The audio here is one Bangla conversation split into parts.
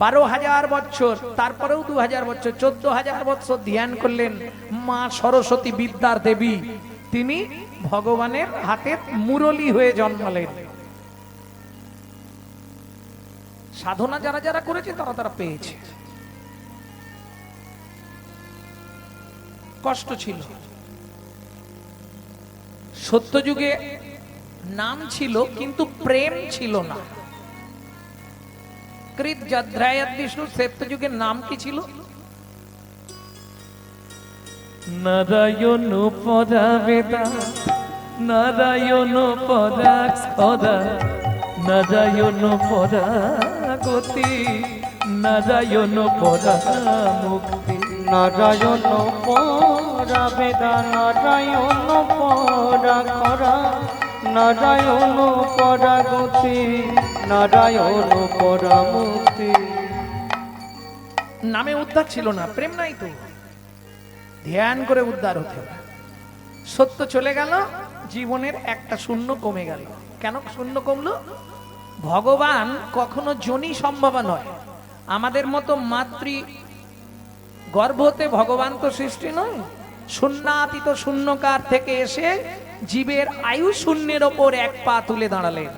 12,000 বছর, তারপরেও 2,000 বছর, 14,000 বছর ধ্যান করলেন। মা সরস্বতী বিদ্যার দেবী, তিনি ভগবানের হাতে মুরলী হয়ে জন্মালেন। সাধনা যারা যারা করেছে তারা তারা পেয়েছে। কষ্ট ছিল। সত্যযুগে নাম ছিল কিন্তু প্রেম ছিল না। কৃত যদ্রায়াত বিষ্ণু, সত্যযুগের নাম কি ছিল? নারায়ণ পরাবেদা, নারায়ণ পরাক্ষরা, নারায়ণ পরাগতি, নারায়ণ পরামুক্তি। নারায়ণ পরাবেদা, নারায়ণ পরাক্ষরা, নারায়ণ পরাগতি, নারায়ণ পরামুক্তি। নামে উদ্ধার ছিল না, প্রেম নাই তো। ধ্যান করে উদ্ধার হতে হবে। সত্য চলে গেল, জীবনের একটা শূন্য কমে গেল। কেন শূন্য কমলো? ভগবান কখনো জনি সম্ভবা নয়। আমাদের মতো মাতৃ গর্ভতে ভগবান তো সৃষ্টি নয়। শূন্যাতীত শূন্যকার থেকে এসে জীবের আয়ু শূন্যের ওপর এক পা তুলে দাঁড়ালেন।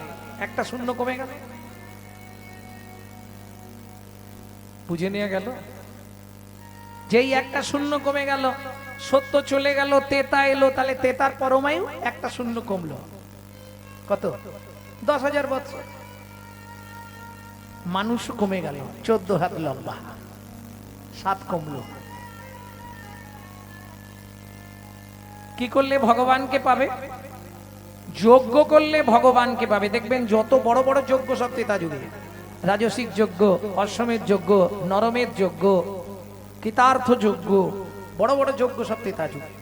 একটা শূন্য কমে গেল, বুঝে নিয়ে গেল। যেই একটা শূন্য কমে গেল, সত্য চলে গেল, তেতা এলো, তাহলে তেতার পরমায়ু একটা শূন্য কমলো। কত? 10,000 বছর। মানুষ কমে গেল, 14 হাত লম্বা, 7 কমলো। কি করলে ভগবানকে পাবে? যজ্ঞ করলে ভগবানকে পাবে। দেখবেন যত বড় বড় যজ্ঞ সব তেতা যুগে। রাজসিক যজ্ঞ, অশ্বমেধ যজ্ঞ, নরমেধ যজ্ঞ, কৃতার্থ যজ্ঞ, বড় বড় যজ্ঞ সব তেতা যুগে।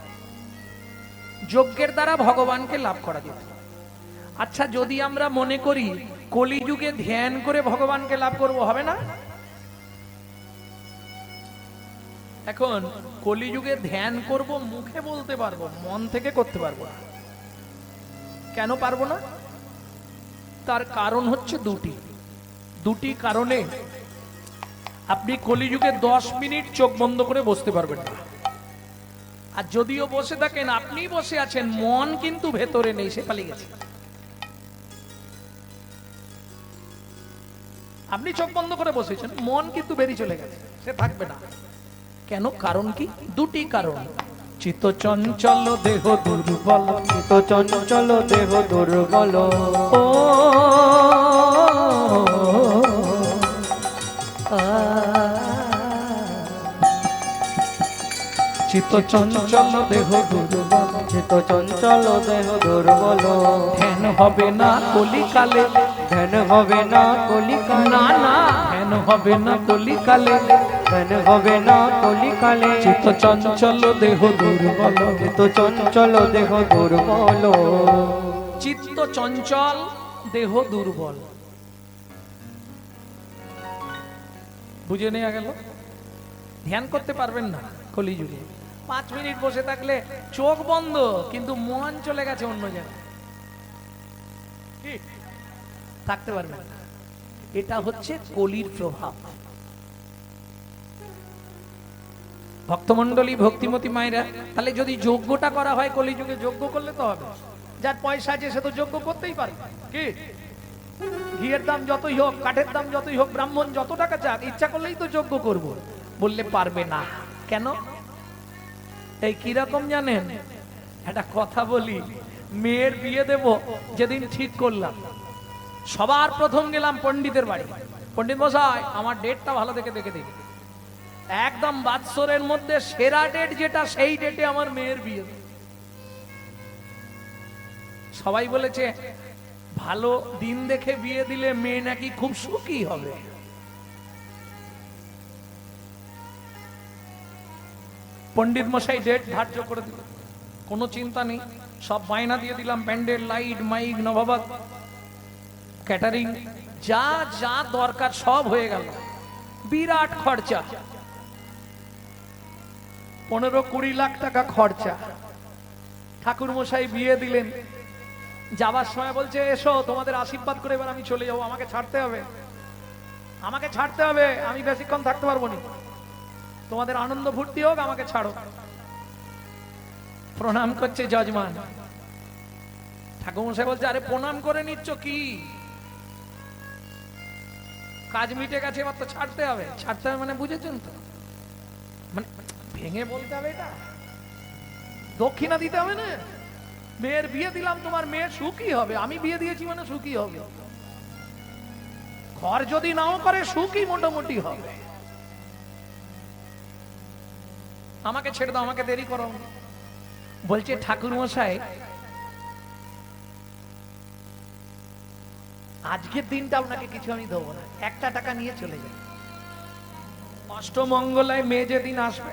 যজ্ঞের দ্বারা ভগবানকে লাভ করা যেত। আচ্ছা, যদি আমরা মনে করি কলিযুগে ধ্যান করে ভগবানকে লাভ করব, হবে না? এখন কলিযুগে ধ্যান করব, মুখে বলতে পারবো, মন থেকে করতে পারবো না। কেন পারবো না? তার কারণ হচ্ছে দুটি কারণে আপনি কলিযুগে 10 মিনিট চোখ বন্ধ করে বসতে পারবেন না। আর যদিও বসে থাকেন, আপনি বসে আছেন, মন কিন্তু ভেতরে নেই, সে পালিয়ে গেছে। আপনি চোখ বন্ধ করে বসেছেন, মন কিন্তু বেরিয়ে চলে গেছে, সে থাকবে না। কেন? কারণ কি? দুটি কারণ। চিত্ত চঞ্চল দেহ দুর্বল, চিত্ত চঞ্চল দেহ দুর্বল, ও চিত্ত চঞ্চল দেহ দুর্বল, চিত্ত চঞ্চল দেহ দুর্বল। ধ্যান হবে না কলিকালে, ধ্যান হবে না কলিকালে, না না ধ্যান হবে না কলিকালে, ধ্যান হবে না কলিকালে। চিত্ত চঞ্চল দেহ দুর্বল, চিত্ত চঞ্চল দেহ দুর্বল, চিত্ত চঞ্চল দেহ দুর্বল। বুঝে নেওয়া গেল? ধ্যান করতে পারবেন না কলিযুগে। 5 মিনিট বসে থাকলে চোখ বন্ধ, কিন্তু মন চলে গেছে অন্য জায়গায়, থাকতে পারবেন না। এটা হচ্ছে কলির প্রভাব। ভক্তমন্ডলী, ভক্তিমতী মায়েরা, তাহলে যদি যজ্ঞটা করা হয় কলিযুগে, যজ্ঞ করলে তো হবে। যার পয়সা আছে সে তো যজ্ঞ করতেই পারে। কি ঘিয়ের দাম যতই হোক, কাঠের দাম যতই হোক, ব্রাহ্মণ যত টাকা চাক, ইচ্ছা করলেই তো যজ্ঞ করব। বললে পারবে না। কেন? এই কিরকম জানেন? একটা কথা বলি, মেয়ের বিয়ে দেব যেদিন ঠিক করলাম, সবার প্রথম গেলাম পণ্ডিতের বাড়ি। পণ্ডিত মশাই, আমার ডেটটা ভালো দেখে দেখে দিন। একদম বাৎসরের মধ্যে সেরা ডেট যেটা, সেই ডেটে আমার মেয়ের বিয়ে। সবাই বলেছে ভালো দিন দেখে বিয়ে দিলে মেয়ে নাকি খুব সুখী হবে। পণ্ডিত মশাই ডেট ধার্য করে দিল, কোনো চিন্তা নেই, সব বায়না দিয়ে দিলাম। প্যান্ডেল, লাইট, মাইক, নবাবাত, ক্যাটারিং, যা যা দরকার সব হয়ে গেল। বিরাট খরচা, 15-20 লাখ টাকা খরচা। ঠাকুর মশাই বিয়ে দিলেন। যাবার সময় বলছে, এসো তোমাদের আশীর্বাদ করে এবার আমি চলে যাবো, আমাকে ছাড়তে হবে। আমাকে ছাড়তে হবে, আমি বেশিক্ষণ থাকতে পারবো না। তোমাদের আনন্দ ফুর্তি হোক, আমাকে ছাড়ো। প্রণাম করছে যজমান। ঠাকুরমশাই বলছে, আরে প্রণাম করে নিচ্ছ কি, কাজ মিটে গেছে, এবার তো ছাড়তে হবে। ছাড়তে হবে মানে বুঝেছেন তো, মানে ভেঙে বলতে হবে, এটা দক্ষিণা দিতে হবে না। মেয়ের বিয়ে দিলাম, তোমার মেয়ে সুখী হবে, আমি বিয়ে দিয়েছি মানে সুখী হবে। ঘর যদি নাও করে সুখী মোটামুটি হবে। আমাকে ছেড়ে দাও, আমাকে দেরি করো। বলছে ঠাকুর মশাই, আজকের দিনটা আপনাকে কিছু আমি দেবো না, 1টা টাকা নিয়ে চলে যাই। অষ্টমঙ্গলায় মেয়ে যেদিন আসবে,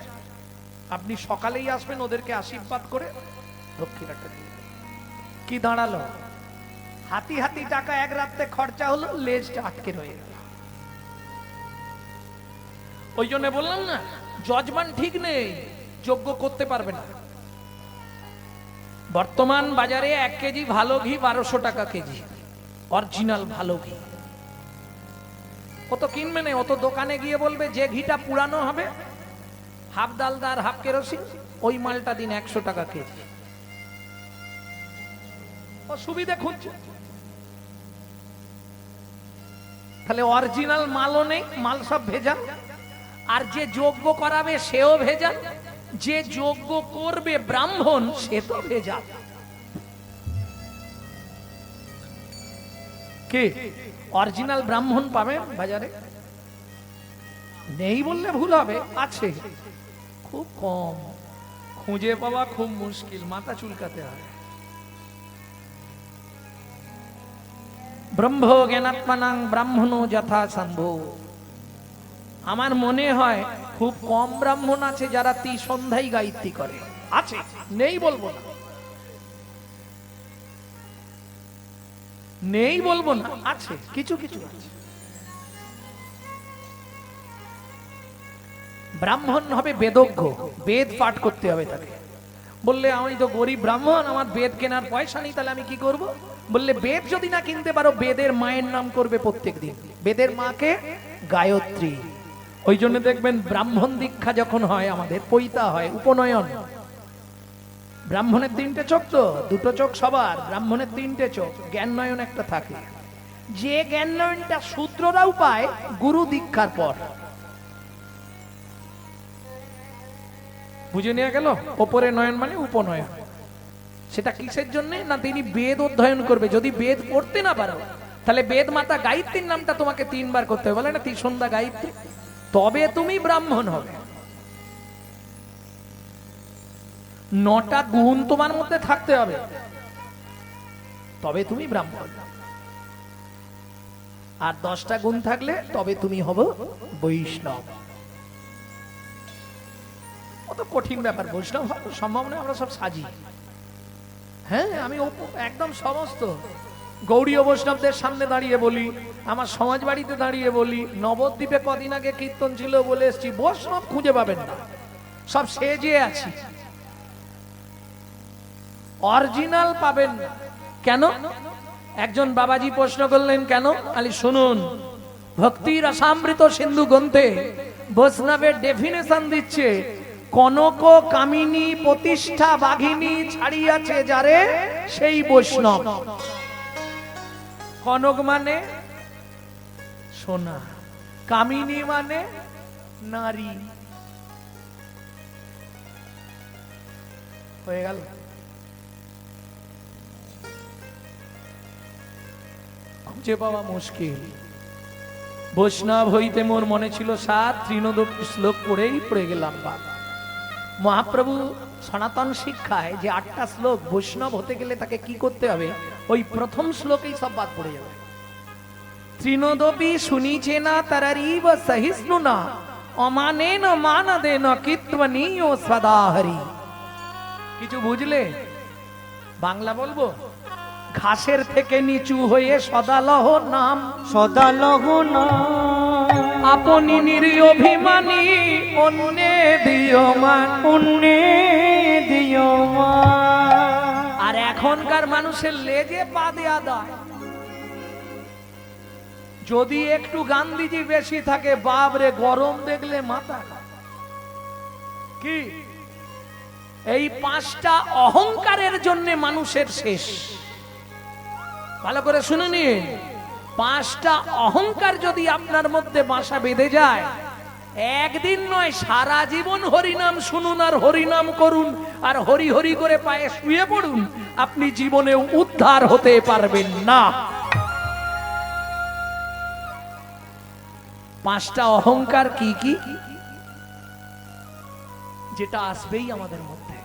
আপনি সকালেই আসবেন, ওদেরকে আশীর্বাদ করে দক্ষিণাটা দিয়ে দেবেন। কি দাঁড়ালো? হাতি হাতি টাকা এক রাতে খরচা হলো, লেজটা আটকে রয়ে গেল। ওই জন্য বললাম না, যজমান ঠিক নেই, যোগ্য করতে পারবে না। বর্তমান বাজারে 1 কেজি ভালো ঘি 1200 টাকা কেজি, অরিজিনাল ভালো ঘি। ও তো কিনবে না, ও তো দোকানে গিয়ে বলবে যে ঘিটা পুরানো হবে, হাফ ডালদার হাফ কেরোসিন, ওই মালটা দিন 100 টাকা কেজি। ও সুবিধা খুঁজছে। তাহলে অরিজিনাল মালও নেই, মাল সব ভেজাল। আর যে যজ্ঞ করাবে সেও ভেজাল, যে যজ্ঞ করবে ব্রাহ্মণ সে তো ভেজাল। কে অরিজিনাল ব্রাহ্মণ পাবে বাজারে? নেই বললে ভুল হবে, আছে, খুব কম, খুঁজে পাওয়া খুব মুশকিল, মাথা চুলকাতে হয়। ব্রহ্ম জ্ঞানাত্মানাং ব্রাহ্মণো যথা সম্ভব। আমার মনে হয় খুব কম ব্রাহ্মণ আছে যারা সন্ধ্যায় গায়ত্রী করে, আছে, নেই বলবো না, নেই বলবো না, আছে, কিছু কিছু আছে। ব্রাহ্মণ হবে বেদজ্ঞ, বেদ পাঠ করতে হবে তাকে। বললে আমি তো গরিব ব্রাহ্মণ, আমার বেদ কেনার পয়সা নেই, তাহলে আমি কি করব? বললে বেদ যদি না কিনতে পারো, বেদের মায়ের নাম করবে প্রত্যেক দিন, বেদের মাকে গায়ত্রী। ওই জন্য দেখবেন ব্রাহ্মণ দীক্ষা যখন হয়, আমাদের পৈতা হয়, উপনয়ন। ব্রাহ্মণের 3টে চোখ, তো 2টো চোখ সবার, ব্রাহ্মণের 3টে চোখ, জ্ঞান নয়ন একটা থাকে। যে জ্ঞান নয়নটা শূদ্ররাও পায় গুরু দীক্ষার পর। বুঝে নিয়ে গেল? ওপরে নয়ন মানে উপনয়ন। সেটা কিসের জন্য? না তিনি বেদ অধ্যয়ন করবে। যদি বেদ পড়তে না পারো, তাহলে বেদ মাতা গায়ত্রীর নামটা তোমাকে 3 বার করতে হবে, বলে না ত্রিসন্ধ্যা গায়ত্রী, তবে তুমি ব্রাহ্মণ হবে। 9টা গুণ তোমার মধ্যে থাকতে হবে, তবে তুমি ব্রাহ্মণ। আর 10টা গুণ থাকলে তবে তুমি হবে বৈষ্ণব। অত কঠিন ব্যাপার, বৈষ্ণব হওয়া সম্ভব নয়, আমরা সব সাজি। হ্যাঁ, আমি একদম সমস্ত গৌড়ীয় বৈষ্ণবদের সামনে দাঁড়িয়ে বলি, আমার সমাজ বাড়িতে দাঁড়িয়ে বলি, নবদ্বীপে কদিন আগে কীর্তন ছিল বলে এসছি, বৈষ্ণব খুঁজে পাবেন না, সব সেজে আছি, অরিজিনাল পাবেন না। কেন? একজন বাবাজি প্রশ্ন করলেন, কেন? আলি শুনুন, ভক্তি রসামৃত সিন্ধু গ্রন্থে বৈষ্ণবের ডেফিনেশন দিচ্ছে, কনক কামিনী প্রতিষ্ঠা বাঘিনী ছাড়িয়াছে যারে সেই বৈষ্ণব। কনক মানে সোনা, কামিনী মানে নারী। হয়ে গেল? খুঁজে পাওয়া মুশকিল। বৈষ্ণব হইতে মোর মনে ছিল 7, 3 শ্লোক পড়েই পড়ে গেলাম। মহাপ্রভু সনাতন শিক্ষায় যে 8টা শ্লোক, বৈষ্ণব হতে গেলে তাকে কি করতে হবে, ওই প্রথম শ্লোকেই সব বাদ পড়ে যাবে। ত্রিনোদপি শুনিছে না তারারিব সহিষ্ণু না, অমানেন মানদেন কীর্তনীয় সদাহরি। কিছু বুঝলে? বাংলা বলবো, ঘাসের থেকে নিচু হয়ে সদালহ নাম, সদালহ নাম, আপনি নিরীহ অভিমানী অন্যে দিও মান, পুণ্যে দিও মান। আর এখনকার মানুষের লেজে পা দেয়া দায়। যদি একটু গান্ধীজি বেশি থাকে, বাবরে গরম দেখলে মাথা খারাপ। কি এই 5টা অহংকারের জন্য মানুষের শেষ। ভালো করে শুনে নিন, 5টা অহংকার যদি আপনার মধ্যে বাসা বেঁধে যায়, একদিন নয় সারা জীবন হরিনাম শুনুন আর হরিনাম করুন আর হরি হরি করে পায়ে শুয়ে পড়ুন, আপনি জীবনে উদ্ধার হতে পারবেন না। 5টা অহংকার কি কি, যেটা আসবেই আমাদের মধ্যে।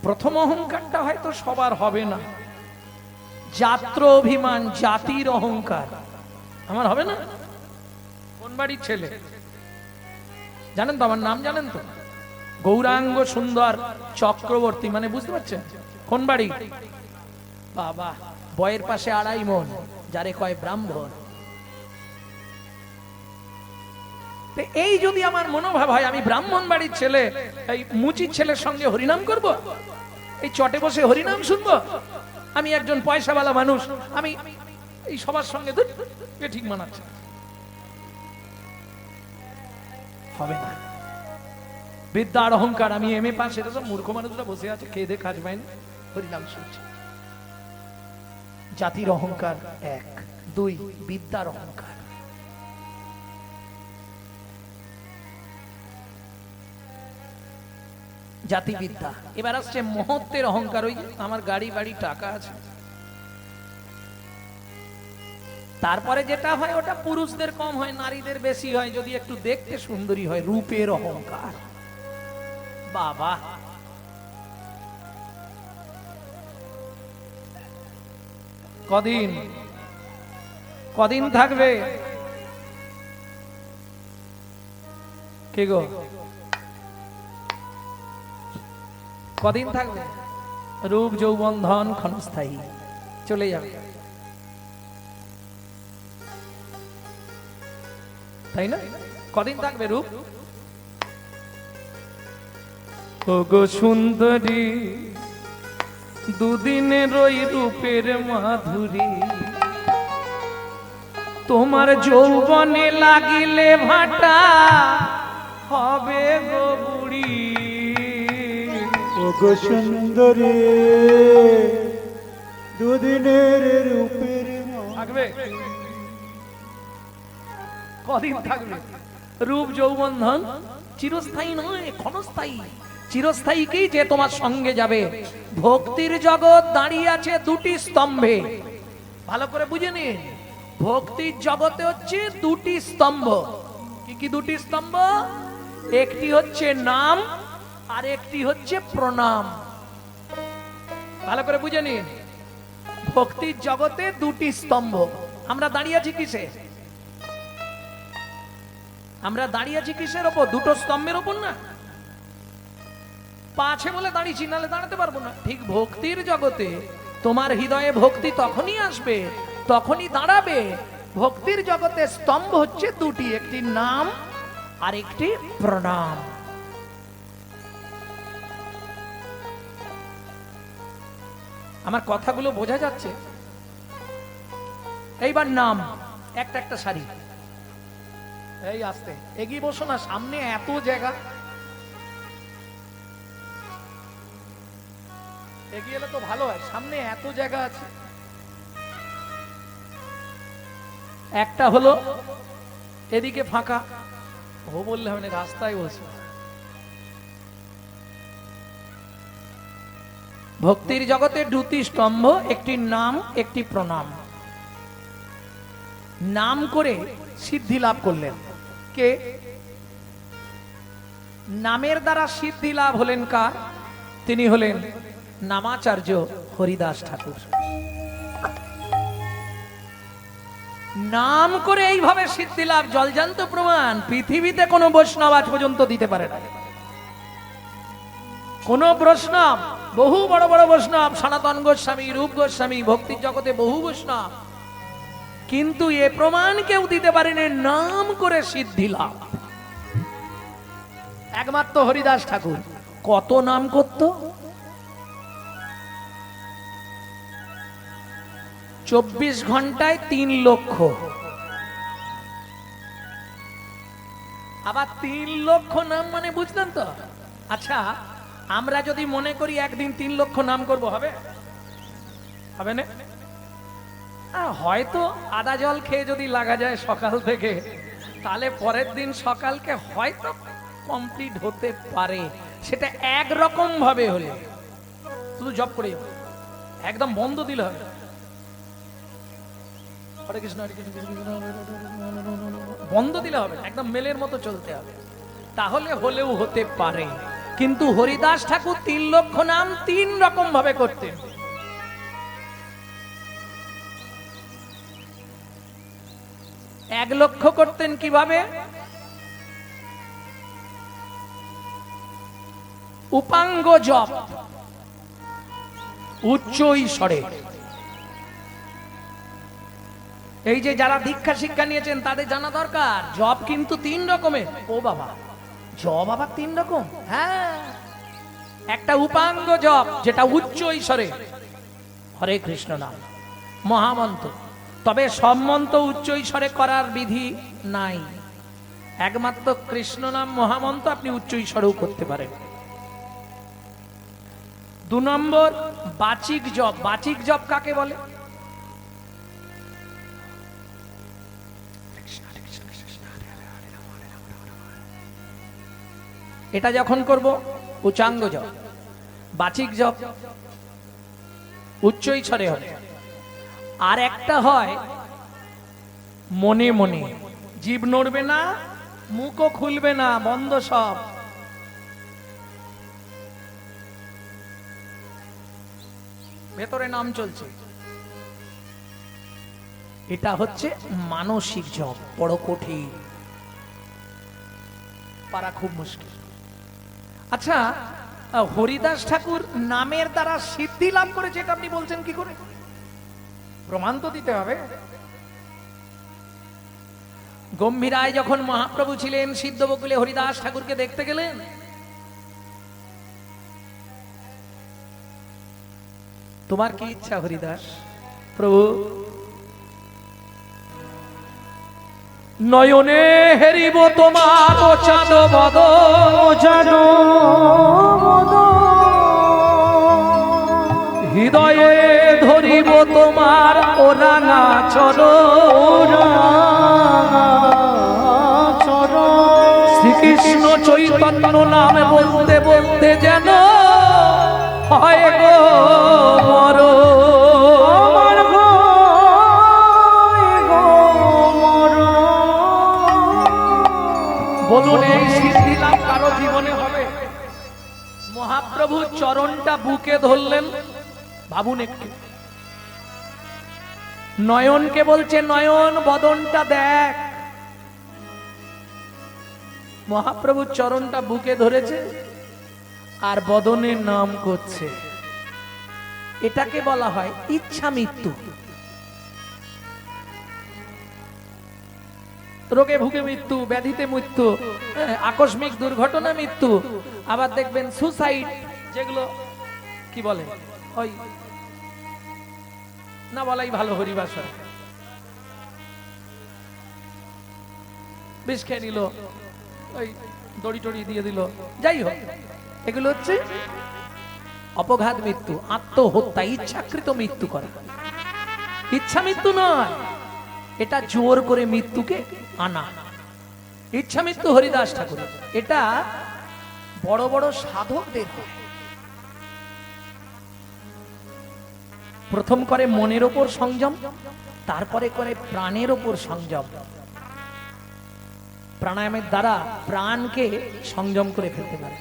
প্রথম অহংকারটা হয়তো সবার হবে না, জাত্র অভিমান, জাতির অহংকার। আমার হবে না? কোন বাড়ির ছেলে জানেন তো? আমার নাম জানেন তো? গৌরাঙ্গ সুন্দর চক্রবর্তী, মানে বুঝতে পারছেন কোন বাড়ি? বাবা, বয়ের পাশে 2.5 মন, যারে কয় ব্রাহ্মণ। এই যদি আমার মনোভাব হয় আমি ব্রাহ্মণ বাড়ির ছেলে, এই মুচির ছেলের সঙ্গে হরিনাম করব, এই চটে বসে হরিনাম শুনবো, আমি একজন পয়সাওয়ালা মানুষ, আমি এই সবার সঙ্গে ঠিক মানাচ্ছে, হবে না। বিদ্যার অহংকার, আমি এমএ পাস, এটা সব মূর্খ মানুষরা বসে আছে খেয়ে দিয়ে কাজ পায় না, হরিনাম শুনছে। জাতির অহংকার 1, 2 বিদ্যার অহংকার। জাতিবিদ্যা। এবার আসছে মহত্বের অহংকার, ওই আমার গাড়ি বাড়ি টাকা আছে। তারপরে যেটা হয় ওটা পুরুষদের কম হয়, নারীদের বেশি হয়, যদি একটু দেখতে সুন্দরী হয়, রূপের অহংকার। বাবা, কদিন থাকবে? কে গো, কদিন থাকবে? রূপ যৌবন ধন ক্ষণস্থায়ী, চলে যাবে, তাই না? কদিন থাকবে রূপ? ওগো সুন্দরী, দুদিনের ওই রূপের মাধুরী, তোমার যৌবনে লাগিলে ভাটা হবে গো বুড়ি। ওগো সুন্দরী, দুদিনের রূপের থাকবে? কদিন থাকবে? রূপ যৌবন ধন চিরস্থায়ী নয়, ক্ষণস্থায়ী। চিরস্থায়ী কি? যে তোমার সঙ্গে যাবে। ভক্তির জগৎ দাঁড়িয়ে আছে 2টি স্তম্ভে, ভালো করে বুঝে নিন। ভক্তির জগতে হচ্ছে 2টি স্তম্ভ। কি কি 2টি স্তম্ভ? একটি হচ্ছে নাম আর একটি হচ্ছে প্রণাম। ভালো করে বুঝে নিন, ভক্তির জগতে 2টি স্তম্ভ। আমরা দাঁড়িয়ে আছি কিসে? আমরা দাঁড়িয়ে আছি কিসের ওপর? 2টো স্তম্ভের ওপর না? পা আছে বলে দাঁড়িয়েছি, নাহলে দাঁড়াতে পারবো না। ঠিক ভক্তির জগতে তোমার হৃদয়ে ভক্তি তখনই আসবে, তখনই দাঁড়াবে। ভক্তির জগতে স্তম্ভ হচ্ছে 2টি, একটি নাম আর একটি প্রণাম। আমার কথাগুলো বোঝা যাচ্ছে? এইবার নাম, একটা শাড়ি, এই আস্তে এগিয়ে বসো না, সামনে এত জায়গা, এগিয়ে এলে তো ভালো হয়, সামনে এত জায়গা আছে। একটা হলো এদিকে ফাঁকা, ও বললে হবে না, রাস্তায় বসে। ভক্তির জগতে 2টি স্তম্ভ, একটি নাম একটি প্রণাম। নাম করে সিদ্ধি লাভ করলেন কে? নামের দ্বারা সিদ্ধি লাভ হলেন কার? তিনি হলেন নামাচার্য হরিদাস ঠাকুর। নাম করে এইভাবে সিদ্ধি লাভ, জলজান্ত প্রমাণ। পৃথিবীতে কোন বৈষ্ণব আজ পর্যন্ত দিতে পারে না। কোন বৈষ্ণব, বহু বড় বড় বৈষ্ণব, সনাতন গোস্বামী, রূপ গোস্বামী, ভক্তির জগতে বহু বৈষ্ণব, কিন্তু এ প্রমাণ কেউ দিতে পারেনি নাম করে সিদ্ধি লাভ। একমাত্র হরিদাস ঠাকুর। কত নাম করত, 24 ঘন্টায় 3 লক্ষ, আবার 3 লক্ষ নাম মানে বুঝলেন তো? আচ্ছা, আমরা যদি মনে করি একদিন 3 লক্ষ নাম করব, হবে? হবে না? হয়তো আদা জল খেয়ে যদি লাগা যায় সকাল থেকে, তাহলে পরের দিন সকালকে হয়তো কমপ্লিট হতে পারে। সেটা একরকম ভাবে হলে, শুধু জপ করে একদম বন্ধ দিলে হবে। হরে কৃষ্ণ হরে কৃষ্ণ কৃষ্ণ কৃষ্ণ হরে হরে, বন্ধ দিলে হবে, একদম মেলের মতো চলতে হবে, তাহলে হলেও হতে পারে। কিন্তু হরিদাস ঠাকুর 3 লক্ষ নাম 3 রকম ভাবে করতেন। এক লক্ষ করতেন কিভাবে? উপাঙ্গ জপ, উচ্চ ঈশ্বরে। এই যে যারা দীক্ষা শিক্ষা নিয়েছেন তাদের জানা দরকার, জপ কিন্তু 3 রকমের। ও বাবা, জপ আবার 3 রকম? হ্যাঁ, একটা উপাঙ্গ জপ যেটা উচ্চ ঈশ্বরে, হরে কৃষ্ণ নাম মহামন্ত্র। তবে সব মন্ত্র উচ্চ ঈশ্বরে করার বিধি নাই, একমাত্র কৃষ্ণ নাম মহামন্ত্র আপনি উচ্চ ঈশ্বরেও করতে পারেন। 2 নম্বর বাচিক জপ। বাচিক জপ কাকে বলে? এটা যখন করব উচ্চাঙ্গ জপ, বাচিক জপ উচ্চ ঈশ্বরে হবে। আর একটা হয় মনে মনে, জিভ নড়বে না, মুখও খুলবে না, বন্ধ সব। ভেতরে নাম চলছে, এটা হচ্ছে মানসিক জপ, বড় কঠিন, পারা খুব মুশকিল। আচ্ছা, হরিদাস ঠাকুর নামের দ্বারা সিদ্ধি লাভ করেছে, এটা আপনি বলছেন কি করে? প্রমাণ তো দিতে হবে। গম্ভীরায় যখন মহাপ্রভু ছিলেন, সিদ্ধ বকুলে হরিদাস ঠাকুরকে দেখতে গেলেন। তোমার কি ইচ্ছা হরিদাস? প্রভু, নয়নে হেরিব তোমার ও চাঁদ বদন, হৃদয়ে ধরিব তোমার ও রাঙা চরণ। শ্রীকৃষ্ণ চৈতন্য নামে বলতে বলতে যেন হয় গো মর। বলুন, এই সিদ্ধি লাভ কারো জীবনে হবে? মহাপ্রভু চরণটা বুকে ধরলেন, ভাবুন একটু। নয়নকে বলছে, নয়ন বদনটা দেখ। মহাপ্রভু চরণটা বুকে ধরেছে আর বদনের নাম করছে। এটাকে বলা হয় ইচ্ছা মৃত্যু। রোগে ভুগে মৃত্যু, ব্যাধিতে মৃত্যু, আকস্মিক দুর্ঘটনা মৃত্যু। আবার দেখবেন সুসাইড, যেগুলো কি বলে, ওই না বলাই ভালো, হরিবাসর বিষ খেয়ে নিল, ওই দড়ি টড়ি দিয়ে দিল, যাই হোক, এগুলো হচ্ছে অপঘাত মৃত্যু, আত্মহত্যা, ইচ্ছাকৃত মৃত্যু করা। ইচ্ছা মৃত্যু নয়, এটা জোর করে মৃত্যুকে আনা। ইচ্ছা মৃত্যু হরিদাস ঠাকুর, এটা বড় বড় সাধকদের হয়। প্রথম করে মনের ওপর সংযম, তারপরে করে প্রাণের ওপর সংযম। প্রাণায়ামের দ্বারা প্রাণকে সংযম করে ফেলতে পারে,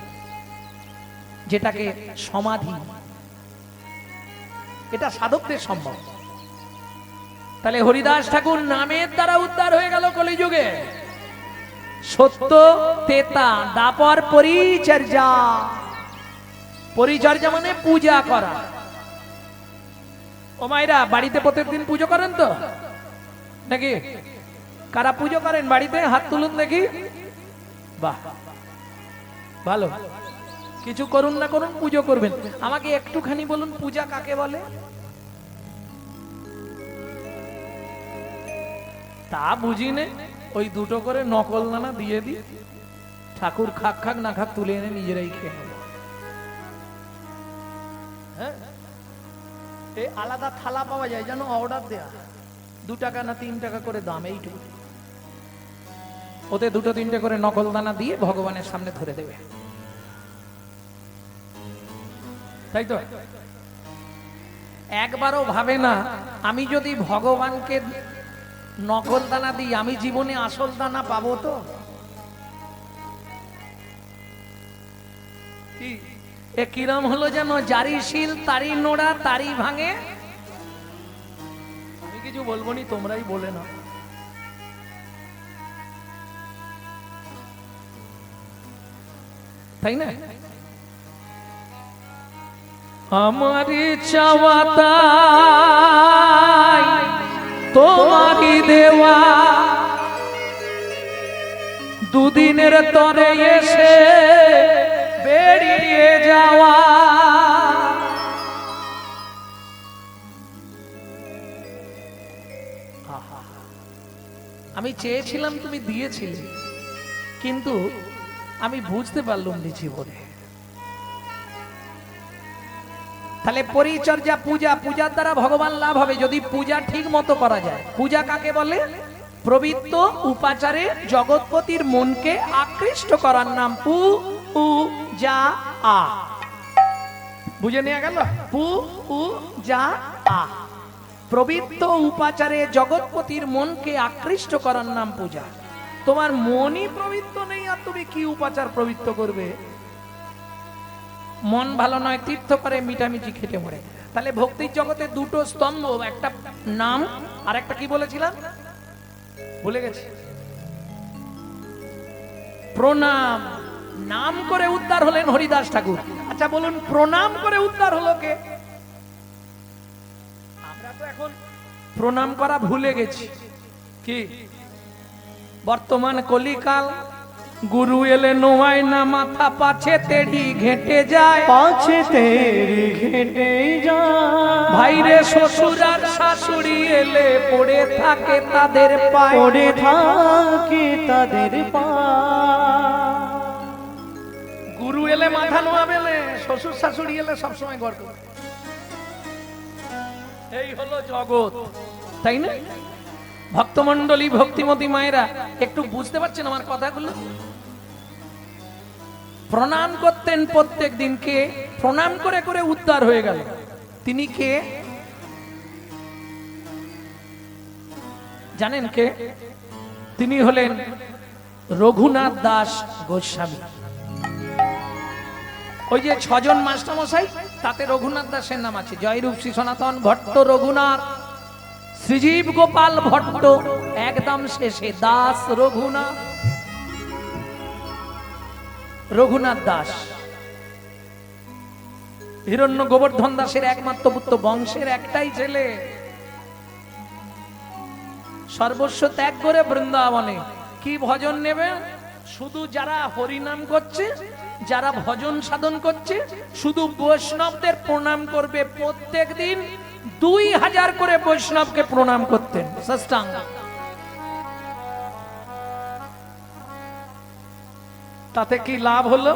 যেটাকে সমাধি, এটা সাধকদের সম্ভব। তাহলে হরিদাস ঠাকুর নামের দ্বারা উদ্ধার হয়ে গেল কলিযুগে। সত্য তেতা দাপর পরিচর্যা। পরিচর্যা মানে পূজা করা। ও মায়েরা, বাড়িতে প্রত্যেকদিন পুজো করেন তো নাকি? কারা পুজো করেন বাড়িতে? হাত তুলুন দেখি। বাহ, ভালো। কিছু করুন না করুন, পুজো করবেন। আমাকে একটুখানি বলুন, পূজা কাকে বলে? তা বুঝি নে, ওই দুটো করে নকল দানা দিয়ে দি, ঠাকুর খাক খাক না খাক তুলে এনে নিজেরাই খেয়ে নেব। হ্যাঁ, এই আলাদা থালা পাওয়া যায় জানো, অর্ডার দেয়া, 2 টাকা না 3 টাকা করে দাম, এইটুকু। ওতে 2-3টে করে নকল দানা দিয়ে ভগবানের সামনে ধরে দেবে, তাই তো? একবারও ভাবে না আমি যদি ভগবানকে নকল দানা দিই আমি জীবনে আসল দানা পাবো তো? কি এ কিরম হলো যেন, জারি শিল তারি নোড়া তারি ভাঙে। আমি কিছু বলবো নি, তোমরাই বলে না। তাই না? আমারি চাওয়া তাই তোমারি দেওয়া, দুদিনের তরে এসে বেরিয়ে যাওয়া। আমি চেয়েছিলাম, তুমি দিয়েছিলে, কিন্তু আমি বুঝতে পারলাম না জীবনে। তাহলে পরিচর্যা, পূজা, পূজার দ্বারা ভগবান লাভ হবে যদি পূজা ঠিক মতো করা যায়। পূজা কাকে বলে? প্রবৃত্ত উপাচারে জগৎপতির মনকে আকৃষ্ট করার নাম পূজা। বুঝে নেওয়া গেল? পূজা। প্রবৃত্ত উপাচারে জগৎপতির মনকে আকৃষ্ট করার নাম পূজা। তোমার মনই প্রবৃত্ত নেই আর তুমি কি উপাচার প্রবৃত্ত করবে? মন ভালো নয়, তীর্থ করে মিটামিটি খেটে মরে। তাহলে ভক্তির জগতে 2টো স্তম্ভ, একটা নাম আর একটা কি বলেছিলাম ভুলে গেছি, প্রণাম। নাম করে উদ্ধার হলেন হরিদাস ঠাকুর। আচ্ছা বলুন, প্রণাম করে উদ্ধার হলো কে? আমরা তো এখন প্রণাম করা ভুলে গেছি। কি বর্তমান কলিকাল, গুরু এলে নোয়ায় না মাথা, পাছে তেড়ি ঘেঁটে যায়, পাছে তেরি ঘেটে যায়। ভাইরে শ্বশুর আর শাশুড়ি এলে পড়ে থাকে তাদের পায়ে, পড়ে থাকে তাদের পায়। গুরু এলে মাথা নোয়াবে না, শ্বশুর শাশুড়ি এলে সবসময় গর্ব। এই হলো জগৎ, তাই না? ভক্তমন্ডলী, ভক্তিমতী মায়েরা, একটু বুঝতে পারছেন আমার কথাগুলো? প্রণাম করতেন প্রত্যেক দিনকে, প্রণাম করে করে উদ্ধার হয়ে গেল। তিনি কে জানেন? কে? তিনি হলেন রঘুনাথ দাস গোস্বামী। ওই যে 6 জন মাস্টারমশাই, তাতে রঘুনাথ দাসের নাম আছে। জয়রূপ শ্রী সনাতন ভট্ট রঘুনাথ, শ্রীজীব গোপাল ভট্ট, একদম শেষে দাস রঘুনাথ। রঘুনাথ দাস হিরণ্য গোবর্ধন দাসের একমাত্র পুত্র, বংশের একটাই ছেলে। সর্বস্ব ত্যাগ করে বৃন্দাবনে কি ভজন নেবে? শুধু যারা হরিনাম করছে, যারা ভজন সাধন করছে, শুধু বৈষ্ণবদের প্রণাম করবে। প্রত্যেক দিন 2000 করে বৈষ্ণবকে প্রণাম করতেন সাষ্টাঙ্গ। তাতে কি লাভ হলো?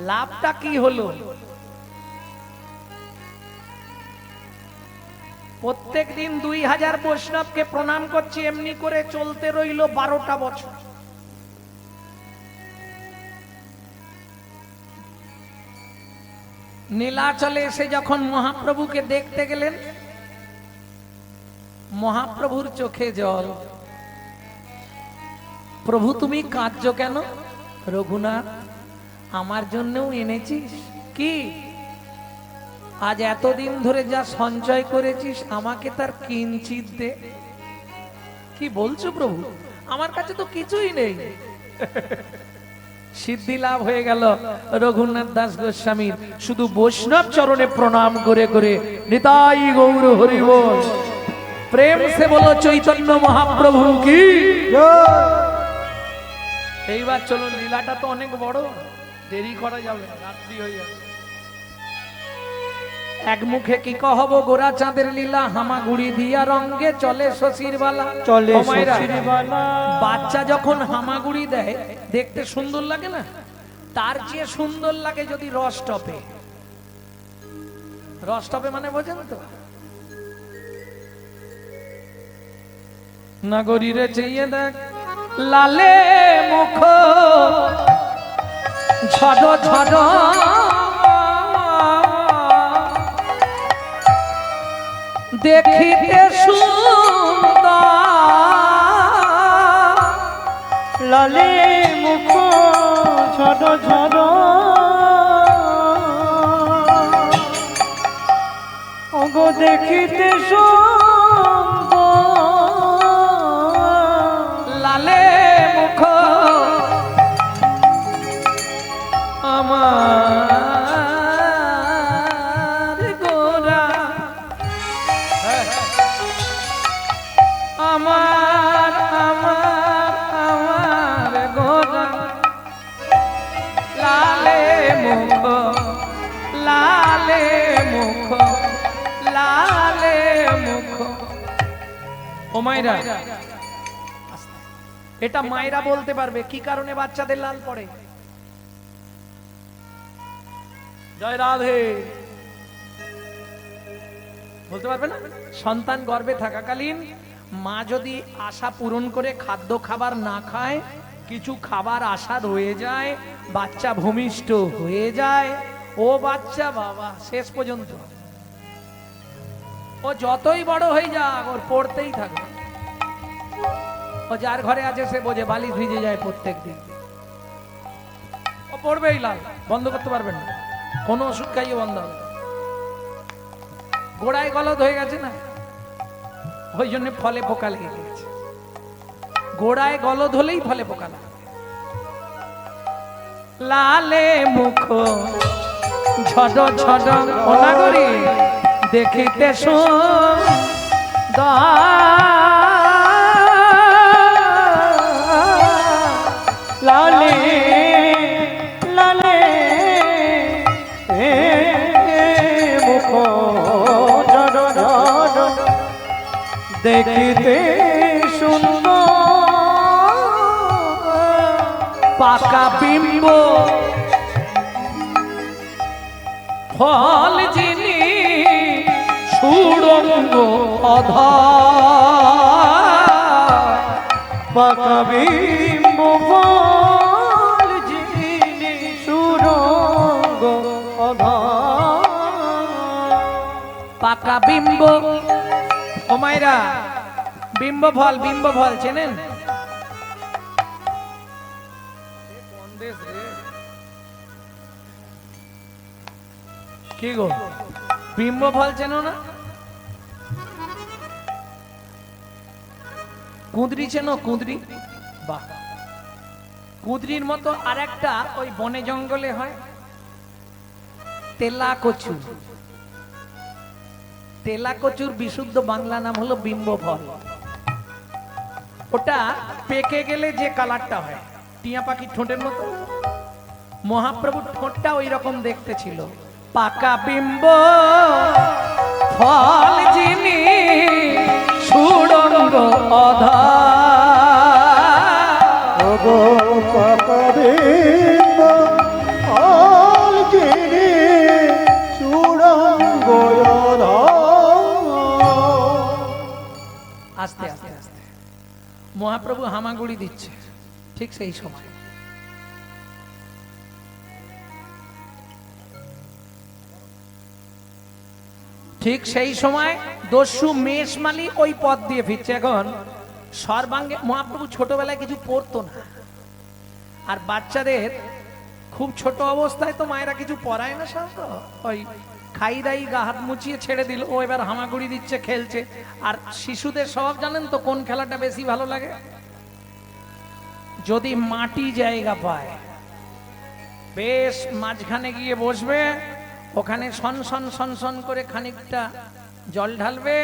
লাভটা কি হলো? প্রত্যেক দিন 2000 বৈষ্ণবকে প্রণাম করছি, এমনি করে চলতে রইল 12টা বছর। নীলাচলে এসে যখন মহাপ্রভুকে দেখতে গেলেন, মহাপ্রভুর চোখে জল। প্রভু তুমি কাঁদছো কেন? রঘুনাথ, আমার জন্যও এনেছিস কি? আজ এতদিন ধরে যা সঞ্চয় করেছিস আমাকে তার কিঞ্চিত দে। কি বলছো প্রভু? আমার কাছে তো কিছুই নেই। সিদ্ধি লাভ হয়ে গেল রঘুনাথ দাস গোস্বামীর। শুধু বৈষ্ণব চরণে প্রণাম করে করে নিতাই গৌর হরি বল। প্রেম সে বলো চৈতন্য মহাপ্রভু কি। এইবার চলো, লীলাটা তো অনেক বড়, দেরি করা যাবে না, রাত্রি হয়ে যাবে। এক মুখে কি কহব গোরা চাঁদের লীলা, হামাগুড়ি দিয়া রঙ্গে চলে শশীর বালা। চলে ও মায়েরা, শশীর বালা। বাচ্চা যখন হামাগুড়ি দেয় দেখতে সুন্দর লাগে না? তার চেয়ে সুন্দর লাগে যদি রস টপে। রস টপে মানে বোঝেন তো? নাগরীরে চেয়ে দেখ লালে মুখ ঝড় ঝড় দেখিতে সুন্দর লালে মুখ ঝড় ঝড় ওগো দেখিতে লালে মুখ আমার গোরা আমার আমার আমার গোরা লালে মুখ লালে মুখ লালে মুখ। ও মায়েরা, এটা মায়েরা বলতে পারবে কি কারণে বাচ্চাদের লাল পড়ে। জয় রাধে। বলতে পারবে না? সন্তান গর্ভে থাকাকালীন মা যদি আশা পূরণ করে খাদ্য খাবার না খায়, কিছু খাবার আশা রয়ে যায়, বাচ্চা ভূমিষ্ঠ হয়ে যায়, ও বাচ্চা বাবা শেষ পর্যন্ত ও যতই বড় হয়ে যাক ওর পড়তেই থাকবে। ও যার ঘরে আছে সে বোঝে বালিশ ভিজে যায় প্রত্যেক দিন, ও পড়বেই লাল, বন্ধ করতে পারবেন না, কোনো ওষুধ খাইয়ে বন্ধ হবে। গোড়ায় গলদ হয়ে গেছে না, ওই জন্য ফলে পোকা লেগে গেছে। গোড়ায় গলদ হলেই ফলে পোকা লাগে। লালে মুখ ঝড় ঝড় অনাগরি দেখিতে সুন্দর লালে লালে মুখ ঝড় ঝড় দেখিতে সুন্দর পাকা বিম্ব ফল যিনি সুড়ঙ্গ অধর পাকা বিম্ব ফল যিনি সুরঙ্গ অধর পাকা বিম্ব। ও মায়েরা, বিম্ব ফল চেনেন? কি গো, বিম্ব ফল চেনো না? কুঁদরি চেনো? কুঁদরি, বাহ। কুঁদরির মতো আরেকটা ওই বনে জঙ্গলে হয়, তেলা কচু। তেলা কচুর বিশুদ্ধ বাংলা নাম হলো বিম্ব ফল। ওটা পেকে গেলে যে কালারটা হয়, টিয়া পাখির ঠোঁটের মতো, মহাপ্রভুর ঠোঁটটা ওই রকম দেখতে ছিল। পাকা বিম্ব ফল যিনি সুড়ঙ্গ অধর ওগো পাকা বিম্ব ফল যিনি সুরঙ্গ অধর আস্তে আস্তে আস্তে মহাপ্রভু হামাগুড়ি দিচ্ছে, ঠিক সেই সময় দস্যু মেষমালি ওই পথ দিয়ে ফিরছে। এখন সর্বাঙ্গে মহাপ্রভু ছোটবেলায় কিছু পড়তো না, আর বাচ্চাদের খুব ছোট অবস্থায় তো মায়েরা কিছু পড়ায় না, সাধারণত ওই খাই দাই গা হাত মুছিয়ে ছেড়ে দিল, ও এবার হামাগুড়ি দিচ্ছে, খেলছে। আর শিশুদের স্বভাব জানেন তো কোন খেলাটা বেশি ভালো লাগে? যদি মাটি জায়গা পায়, বেশ মাঝখানে গিয়ে বসবে, ওখানে সন সন সন সন করে খানিকটা জল ঢালবে,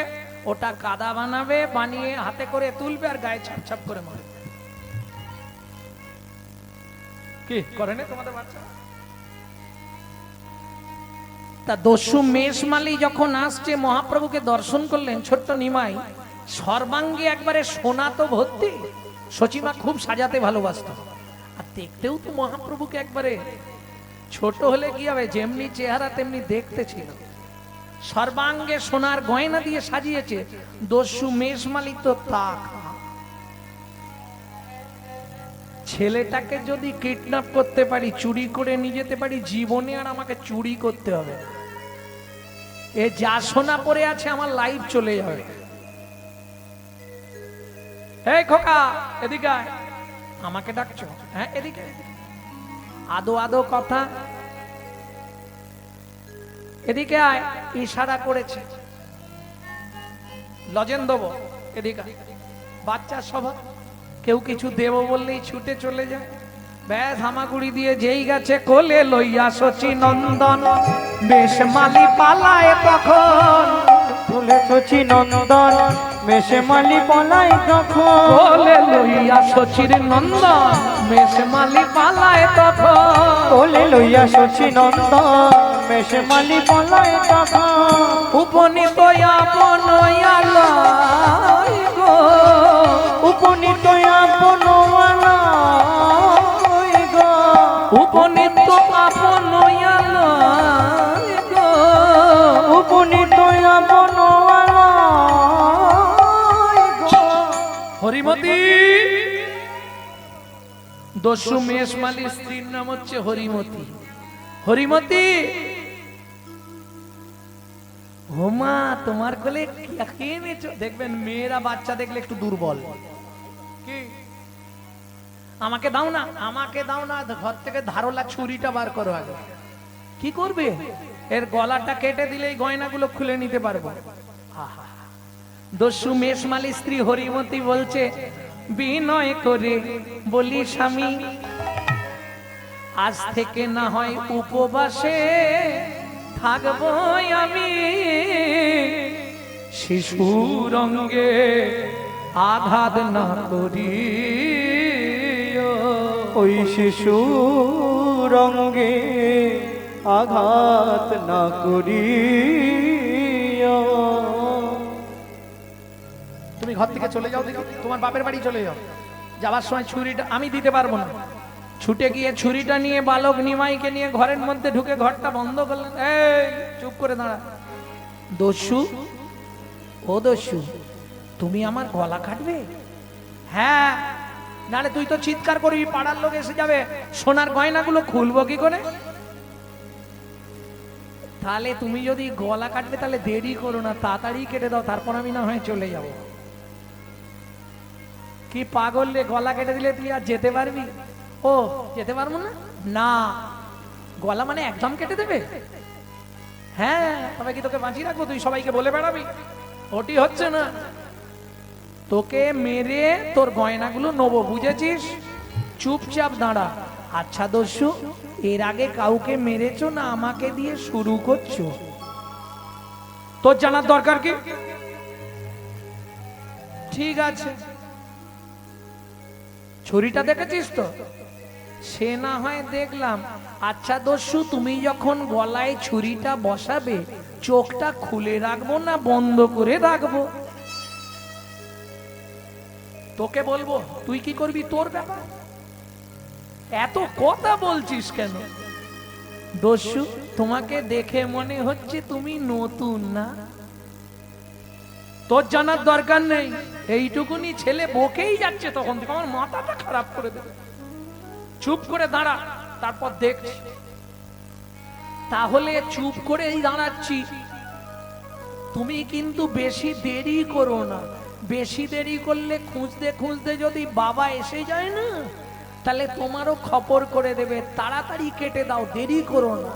ওটা কাদা বানাবে, বানিয়ে হাতে করে তুলবে আর গায়ে ছাপ ছাপ করে মারবে। কি করে না তোমাদের বাচ্চা? তা দস্যু মেষমালি যখন আসছে মহাপ্রভুকে দর্শন করলেন, ছোট্ট নিমাই সর্বাঙ্গে একবারে সোনা তো ভর্তি। সচিমা খুব সাজাতে ভালোবাসত, আর দেখতেও তো মহাপ্রভুকে একবারে, ছোট হলে কি হবে, যেমনি চেহারা তেমনি দেখতে ছিল। সর্বাঙ্গে সোনার গয়না দিয়ে সাজিয়েছে। দস্যু মেষমালি তো তাক, ছেলেটাকে যদি কিডন্যাপ করতে পারি, চুরি করে নিয়ে যেতে পারি, জীবনে আর আমাকে চুরি করতে হবে না। এ যা সোনা পড়ে আছে আমার লাইফ চলে যাবে। এই খোকা এদিকে আয়। আমাকে ডাকছো? হ্যাঁ এদিকে। আদো আদো কথা, এদিকে আয়। ইশারা করেছে, লজেন দেবো, এদিকে আয়। বাচ্চা স্বভাব, কেউ কিছু দেব বললেই ছুটে চলে যায়। ব্যাস হামাগুড়ি দিয়ে যেই গেছে কোলে লইয়া শচী নন্দন, বেশ মালি পালায় তখন। কোলে শচী নন্দন, মেষে মালি পলায় তখন। কোলে লইয়া শচীর নন্দন, বেশ মালি পালায় তখন। কোলে লইয়া শচী নন্দন, মেষে মালি পলায় তখন। উপনীত আপন আলাই গো, উপনীত আপন আলাই গো। উপনীত আপন আলাই গো, উপনীত আপন আলাই গো। হরিমতি। দস্যু মেষমালির স্ত্রীর নাম হচ্ছে হরিমতি। হরিমতি, হোমা তোমার কোলে কে এনেছো? দেখবেন মেয়েরা বাচ্চা দেখলে একটু দুর্বল। কি আমাকে দাও না, আমাকে দাও না, ঘর থেকে ধারলা ছুরিটা বার করো আগে। কি করবে? এর গলাটা কেটে দিলেই গয়নাগুলো খুলে নিতে পারবো। আহা, দস্যু মেষমালি স্ত্রী হরিমতি বলছে, বিনয় করে বলি স্বামী, আজ থেকে না হয় উপবাসে থাকবো আমি। শিশুর অঙ্গে আঘাত না করি, ওই শিশু রঙ্গে আঘাত না করি। তুমি ঘর থেকে চলে যাও, দেখি তোমার বাপের বাড়ি চলে যাও। যাওয়ার সময় ছুরিটা আমি দিতে পারবো না। ছুটে গিয়ে ছুরিটা নিয়ে বালক নিমাইকে নিয়ে ঘরের মধ্যে ঢুকে ঘরটা বন্ধ করলেন। এই চুপ করে দাঁড়া। দস্যু, ও দস্যু, তুমি আমার গলা কাটবে? হ্যাঁ, নালে তুই তো চিৎকার করবি, পাড়ার লোক এসে যাবে, সোনার গয়নাগুলো খুলবো কি করে? তাহলে তুমি যদি গলা কাটবে তাহলে দেরি করো না, তাড়াতাড়ি কেটে দাও, তারপর আমি না হয় চলে যাব। কি পাগল রে, গলা কেটে দিলে তুই আর যেতে পারবি? ও যেতে পারবো না? না, গলা মানে একদম কেটে দেবে? হ্যাঁ, তবে কি তোকে বাঁচিয়ে রাখবো? তুই সবাইকে বলে বেড়াবি? ওটি হচ্ছে না, তোকে মেরে তোর গয়নাগুলো নেবো, বুঝেছিস? চুপচাপ দাঁড়া। আচ্ছা দস্যু, এর আগে কাউকে মেরেছো না আমাকে দিয়ে শুরু করছো? তোর জানার দরকার কি? ঠিক আছে, ছুরিটা দেখেছিস তো? সে না হয় দেখলাম। আচ্ছা দস্যু, তুমি যখন গলায় ছুরিটা বসাবে, চোখটা খুলে রাখবো না বন্ধ করে রাখবো? তোকে বলবো, তুই কি করবি তোর ব্যাপার। এত কথা বলছিস কেন? দস্যু, তোমাকে দেখে মনে হচ্ছে তুমি নতুন না? তোর জানার দরকার নেই, এইটুকুনি ছেলে বকেই যাচ্ছে, তখন থেকে আমার মাথাটা খারাপ করে দেবে। চুপ করে দাঁড়া, তারপর দেখছি। তাহলে চুপ করেই দাঁড়াচ্ছি। তুমি কিন্তু বেশি দেরি করো না, বেশি দেরি করলে খুঁজতে খুঁজতে যদি বাবা এসে যায় না, তাহলে তোমারও খবর করে দেবে। তাড়াতাড়ি কেটে দাও, দেরি করো না।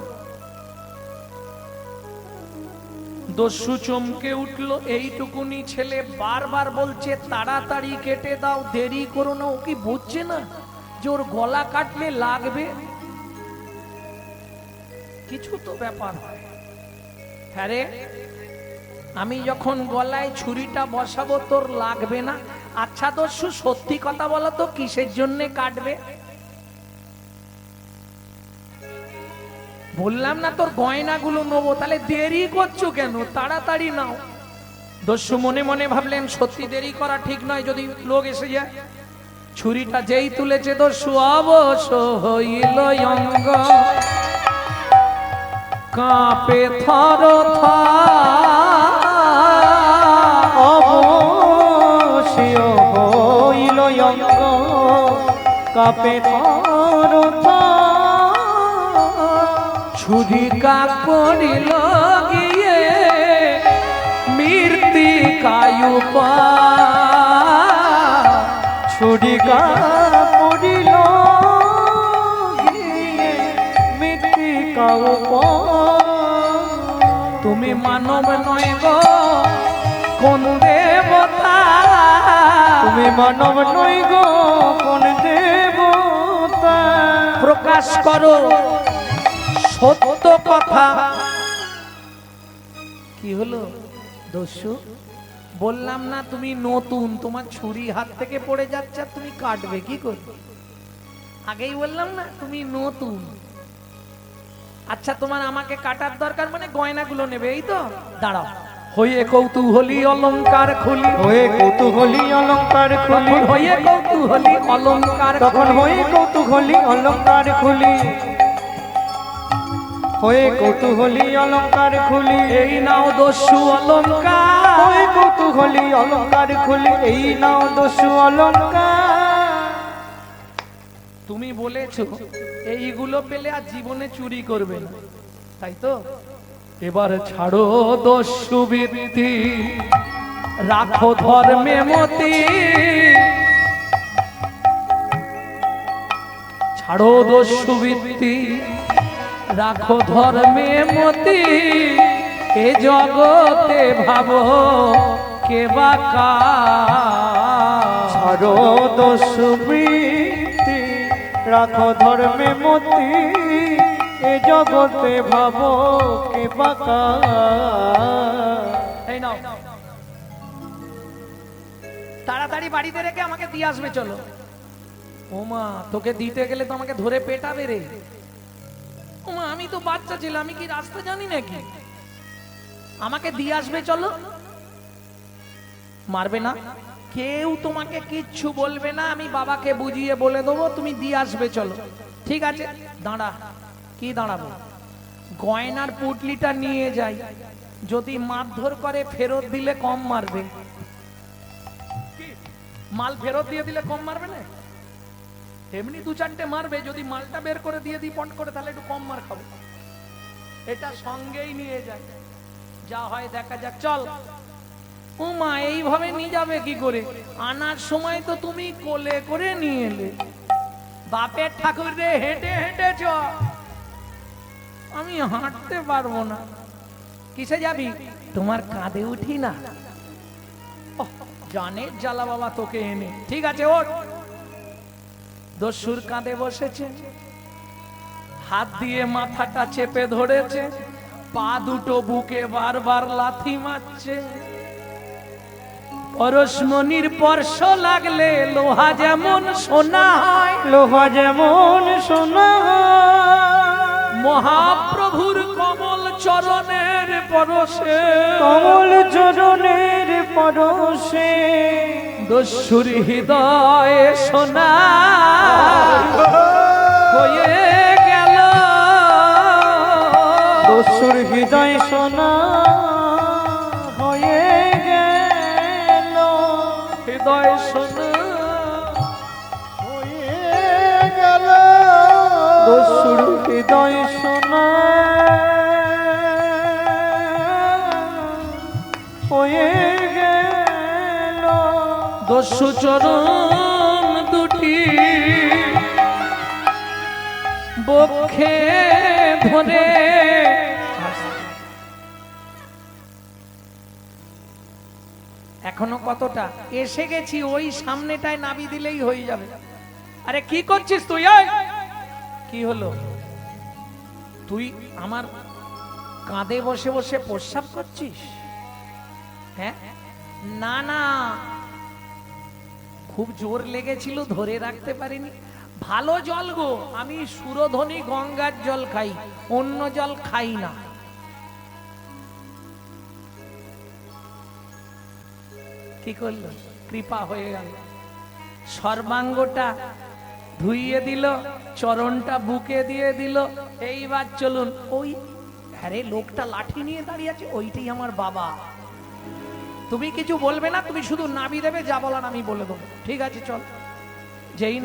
দস্যু চমকে উঠলো, এইটুকুনি ছেলে বারবার বলছে তাড়াতাড়ি কেটে দাও, দেরি করো না। ও কি বুঝছে না যে ওর গলা কাটলে লাগবে? কিছু তো ব্যাপার হয়। হ্যাঁ রে, আমি যখন গলায় ছুরিটা বসাবো তোর লাগবে না? আচ্ছা দস্যু, সত্যি কথা বলো তো, কিসের জন্য কাটবে? বললাম না তোর গয়নাগুলো নেবো, তাহলে দেরি করছো কেন? তাড়াতাড়ি নাও। দস্যু মনে মনে ভাবলেন সত্যি দেরি করা ঠিক নয়, যদি লোক এসে যায়। ছুরিটা যেই তুলেছে দস্যু অবশ হইল অঙ্গ, কাঁপে থর অবশ্যই হইল অঙ্গ, কাপে থর ছুরি কাক পড়িল গিয়ে মৃত্তিকায়ু ছুরি পড়িল গিয়ে মৃত্তিকা তুমি মানব নয় গো কোন দেবতা, তুমি মানব নই গো কোন দেবতা, প্রকাশ করো সত্য কথা। কি হলো দস্যু? বললাম না তুমি নতুন, তোমার ছুরি হাত থেকে পড়ে যাচ্ছে আর তুমি কাটবে কি করবে? আগেই বললাম না তুমি নতুন। আচ্ছা তোমার আমাকে কাটার দরকার মানে গয়নাগুলো নেবে, এই তো? দাঁড়াও। হয়ে কৌতূহলী অলংকার খুলি, হয়ে কৌতূহলী অলংকার খুলি, হয়ে কৌতূহলী অলংকার, তখন হয়ে কৌতূহলী অলংকার খুলি, হয়ে কৌতূহলী অলংকার খুলি, এই নাও দস্যু অলংকার, হয়ে কৌতূহলী অলংকার খুলি, এই নাও দস্যু অলংকার। তুমি বলেছো এইগুলো পেলে আর জীবনে চুরি করবে না, তাই তো? এবার ছাড়ো দস্যু বৃত্তি, রাখো ধর্মে মতি, ছাড়ো দস্যু বৃত্তি, রাখো ধর্মে মতি, এ জগতে ভাবো কে বাকা। ছাড়ো দস্যু বৃত্তি, রাখো ধর্মে মতি, এ জগতে ভাবো কে বাকা। এই নাও, তাড়াতাড়ি বাড়িতে রেখে আমাকে দিয়ে আসবে চলো। ওমা তোকে দিতে গেলে তো আমাকে ধরে পেটাবে রে। ওমা আমি তো বাচ্চা ছিলাম, আমি কি রাস্তা জানি নাকি? আমাকে দিয়ে আসবে চলো। মারবে না, কেউ তোমাকে কিচ্ছু বলবে না, আমি বাবাকে বুঝিয়ে বলে দেবো, তুমি দিয়ে আসবে চলো। ঠিক আছে দাঁড়া। কি দাঁড়াবো? গয়নার পুটলিটা নিয়ে যাই, যদি মারধর করে ফেরত দিলে কম মারবে। মাল ফেরত দিয়ে দিলে কম মারবে না? এমনি দু চারটে মারবে, যদি মালটা বের করে দিয়ে দিই পট করে তাহলে একটু কম মার খাবে। এটা সঙ্গেই নিয়ে যায়, যা হয় দেখা যাক। চল। ও মা এইভাবে নিয়ে যাবে কি করে? আনার সময় তো তুমি কোলে করে নিয়ে এলে। বাপের ঠাকুর রে হেঁটে হেঁটে চ, আমি হাঁটতে পারবো না। কিসে যাবি? তোমার কাঁধে উঠি না। ওহ, জানের জ্বালা বাবা তোকে এনে। ঠিক আছে ওঠ। দস্যুর কাঁধে বসেছে, হাত দিয়ে মাথাটা চেপে ধরেছে, পা দুটো বুকে বারবার লাথি মারছে। পরশমণির স্পর্শ লাগলে লোহা যেমন সোনা হয়, লোহা যেমন সোনা হয়, মহাপ্রভুর কমল চরণের পরশে, কমল চরণের পরশে দস্যুর হৃদয়ে সোনা হয়ে গেল, দস্যুর হৃদয় সোনা হয়ে গেল, হৃদয় সোনা হয়ে গেল, দস্যুর হৃদয় সোনা হয়ে গেল। দস্যু চরণ দুটি বক্ষে ধরে এখনো কতটা এসে গেছি, ওই সামনেটায় নাবি দিলেই হয়ে যাবে। আরে কি করছিস তুই? কি হলো? তুই আমার কাঁধে বসে বসে প্রস্রাব করছিস? হ্যাঁ না না, খুব জোর লেগেছিল, ধরে রাখতে পারিনি। ভালো জল গো, আমি সুরধনী গঙ্গার জল খাই, অন্য জল খাই না। কি করলো? কৃপা হয়ে গেল, সর্বাঙ্গটা ধুইয়ে দিল, চরণটা বুকে দিয়ে দিল। এইবার চলুন। ওই আরে লোকটা লাঠি নিয়ে দাঁড়িয়ে আছে, ওইটাই আমার বাবা। তুমি কিছু বলবে না, তুমি শুধু নাবি দেবে, যা বলার আমি বলে দেবো। ঠিক আছে চল। যেই না